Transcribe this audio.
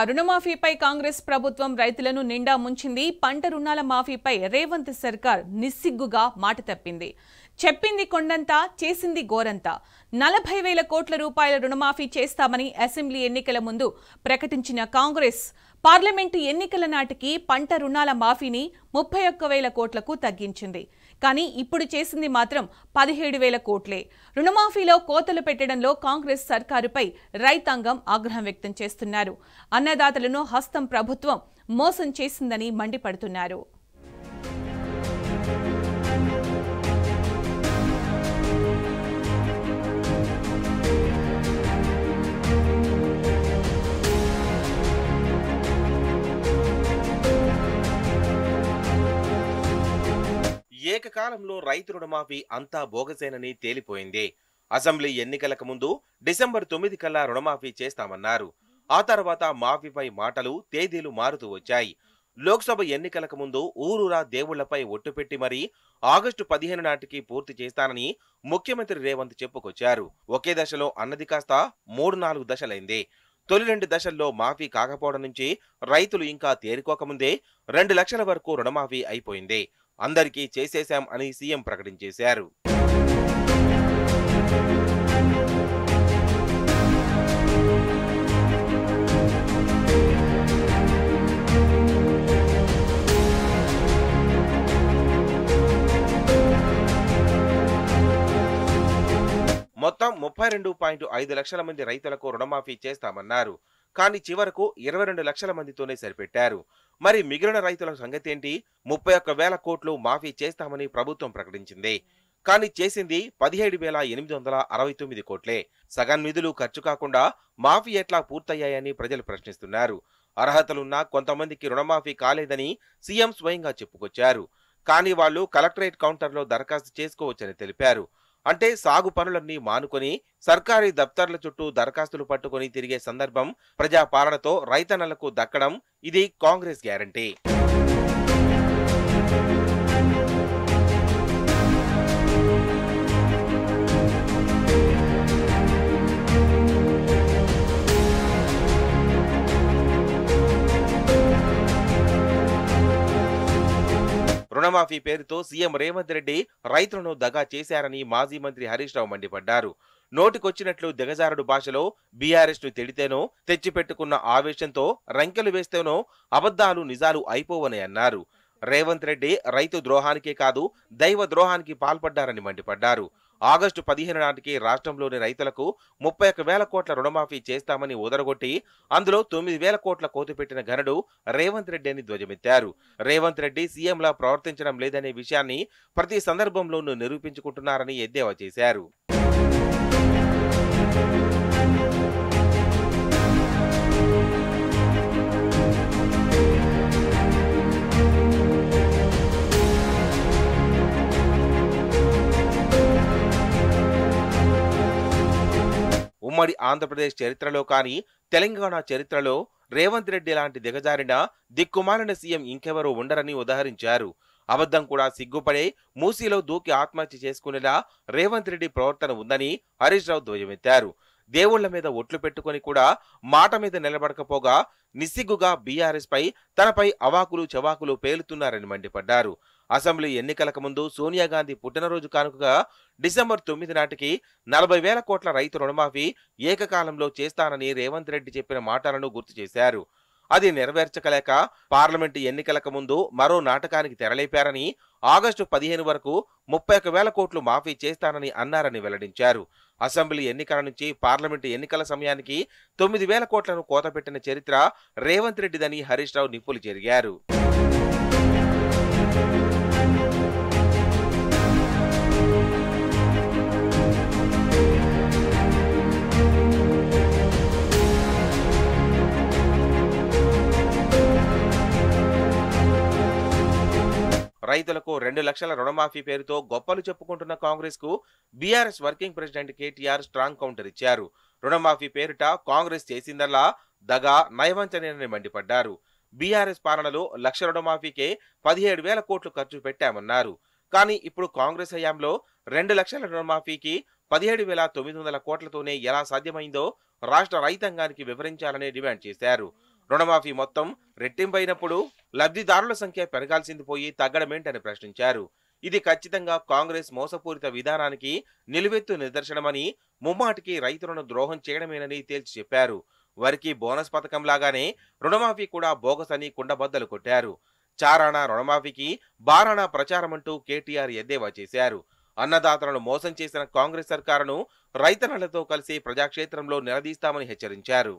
రుణమాఫీపై కాంగ్రెస్ ప్రభుత్వం రైతులను నిండా ముంచింది. పంట రుణాల మాఫీపై రేవంత్ సర్కార్ నిస్సిగ్గుగా మాట తప్పింది. చెప్పింది కొండంతా, చేసింది గోరంతా. 40,000 కోట్ల రూపాయల రుణమాఫీ చేస్తామని అసెంబ్లీ ఎన్నికల ముందు ప్రకటించిన కాంగ్రెస్ పార్లమెంటు ఎన్నికల నాటికి పంట రుణాల మాఫీని 31,000 కోట్లకు తగ్గించింది. కానీ ఇప్పుడు చేసింది మాత్రం 17,000 కోట్లే. రుణమాఫీలో కోతలు పెట్టడంలో కాంగ్రెస్ సర్కారుపై రైతాంగం ఆగ్రహం వ్యక్తం చేస్తున్నారు. అన్నదాతలను హస్తం ప్రభుత్వం మోసం చేసిందని మండిపడుతున్నారు. ఏకకాలంలో రైతు రుణమాఫీ అంతా బోగసేనని తేలిపోయింది. అసెంబ్లీ ఎన్నికలకు ముందు డిసెంబర్ 9 కల్లా రుణమాఫీ చేస్తామన్నారు. ఆ తర్వాత మాఫీపై మాటలు, తేదీలు మారుతూ వచ్చాయి. లోక్సభ ఎన్నికలకు ముందు ఊరూరా దేవుళ్లపై ఒట్టుపెట్టి మరీ ఆగస్టు 15 నాటికి పూర్తి చేస్తానని ముఖ్యమంత్రి రేవంత్ చెప్పుకొచ్చారు. ఒకే దశలో అన్నది కాస్త 3-4 దశలైంది. తొలి 2 దశల్లో మాఫీ కాకపోవడం నుంచి రైతులు ఇంకా తేరుకోకముందే 2 లక్షల వరకు రుణమాఫీ అయిపోయింది. అందరికీ చేసేశాం అని సీఎం ప్రకటించేశారు. మొత్తం 32.5 లక్షల మంది రైతులకు రుణమాఫీ చేస్తామన్నారు. కానీ చివరకు 22 లక్షల మందితోనే సరిపెట్టారు. మరి మిగిలిన రైతుల సంగతేంటి? 31,000 కోట్లు మాఫీ చేస్తామని ప్రభుత్వం ప్రకటించింది. కానీ చేసింది 17,869 కోట్లే. సగం నిధులు ఖర్చు కాకుండా మాఫీ ఎట్లా పూర్తయ్యాయని ప్రజలు ప్రశ్నిస్తున్నారు. అర్హతలున్నా కొంతమందికి రుణమాఫీ కాలేదని సీఎం స్వయంగా చెప్పుకొచ్చారు. కానీ వాళ్లు కలెక్టరేట్ కౌంటర్లో దరఖాస్తు చేసుకోవచ్చని తెలిపారు. అంటే సాగు పనులన్నీ మానుకొని సర్కారీ దప్తర్ల చుట్టూ దరఖాస్తులు పట్టుకుని తిరిగే సందర్భం ప్రజాపాలనతో రైతన్నలకు దక్కడం ఇది కాంగ్రెస్ గ్యారంటీ. రుణమాఫీ పేరుతో సీఎం రేవంత్ రెడ్డి రైతులను దగా చేశారని మాజీ మంత్రి హరీష్ రావు మండిపడ్డారు. నోటికొచ్చినట్లు దిగజారుడు భాషలో బీఆర్ఎస్ ను తిడితేనో, తెచ్చిపెట్టుకున్న ఆవేశంతో రంకెలు వేస్తేనో అబద్ధాలు నిజాలు అయిపోవని అన్నారు. రేవంత్ రెడ్డి రైతు ద్రోహానికే కాదు దైవ ద్రోహానికి పాల్పడ్డారని మండిపడ్డారు. ఆగస్టు 15 నాటికి రాష్ట్రంలోని రైతులకు 31,000 కోట్ల రుణమాఫీ చేస్తామని ఊదరగొట్టి అందులో 9,000 కోట్ల కోతపెట్టిన ఘనుడు రేవంత్ రెడ్డి అని ధ్వజమెత్తారు. రేవంత్ రెడ్డి సీఎంలా ప్రవర్తించడం లేదనే విషయాన్ని ప్రతి సందర్భంలోనూ నిరూపించుకుంటున్నారని ఎద్దేవా చేశారు. ఉమ్మడి ఆంధ్రప్రదేశ్ చరిత్రలో కానీ తెలంగాణ చరిత్రలో రేవంత్ రెడ్డి లాంటి దిగజారిన దిక్కుమాలిన సీఎం ఇంకెవరూ ఉండరని ఉదహరించారు. అబద్ధం కూడా సిగ్గుపడే మూసీలో దూకి ఆత్మహత్య చేసుకునేలా రేవంత్ రెడ్డి ప్రవర్తన ఉందని హరీష్ రావు ధ్వజమెత్తారు. దేవుళ్ల మీద ఒట్లు పెట్టుకుని కూడా మాట మీద నిలబడకపోగా నిస్సిగ్గుగా బీఆర్ఎస్ పై తనపై అవాకులు చవాకులు పేలుతున్నారని మండిపడ్డారు. అసెంబ్లీ ఎన్నికలకు ముందు సోనియా గాంధీ పుట్టినరోజు కానుకగా డిసెంబర్ 9 నాటికి 40,000 కోట్ల రైతు రుణమాఫీ ఏకకాలంలో చేస్తానని రేవంత్ రెడ్డి చెప్పిన మాటలను గుర్తు చేశారు. అది నెరవేర్చకలేక పార్లమెంటు ఎన్నికలకు ముందు మరో నాటకానికి తెరలేపారని, ఆగస్టు 15 వరకు 31,000 కోట్లు మాఫీ చేస్తానని అన్నారని వెల్లడించారు. అసెంబ్లీ ఎన్నికల నుంచి పార్లమెంటు ఎన్నికల సమయానికి 9,000 కోట్లను కోతపెట్టిన చరిత్ర రేవంత్ రెడ్డిదని హరీష్ రావు నిప్పులు చెరిగారు. రైతులకు 2 లక్షల రుణమాఫీ పేరుతో గొప్పలు చెప్పుకుంటున్న కాంగ్రెస్ కు BRS working president KTR strong counter ఇచ్చారు. రుణమాఫీ పేరిట కాంగ్రెస్ చేసిందల్లా దగా, నయవంచనని మండిపడ్డారు. బీఆర్ఎస్ పాలనలో 1 లక్ష రుణమాఫీకే 17,000 కోట్లు ఖర్చు పెట్టామన్నారు. కానీ ఇప్పుడు కాంగ్రెస్ హయాంలో 2 లక్షల రుణమాఫీకి 17,900 కోట్లతోనే ఎలా సాధ్యమైందో రాష్ట్ర రైతాంగానికి వివరించాలని డిమాండ్ చేశారు. రుణమాఫీ మొత్తం రెట్టింపైనప్పుడు లబ్ధిదారుల సంఖ్య పెరగాల్సింది పోయి తగ్గడమేంటని ప్రశ్నించారు. ఇది ఖచ్చితంగా కాంగ్రెస్ మోసపూరిత విధానానికి నిలువెత్తు నిదర్శనమని, ముమ్మాటికి రైతులను ద్రోహం చేయడమేనని తేల్చి చెప్పారు. వరికి బోనస్ పథకం లాగానే రుణమాఫీ కూడా బోగస్ అని కుండబద్దలు కొట్టారు. చారానా రుణమాఫీకి బారానా ప్రచారమంటూ కేటీఆర్ ఎద్దేవా చేశారు. అన్నదాతలను మోసం చేసిన కాంగ్రెస్ సర్కారును రైతన్నలతో కలిసి ప్రజాక్షేత్రంలో నిలదీస్తామని హెచ్చరించారు.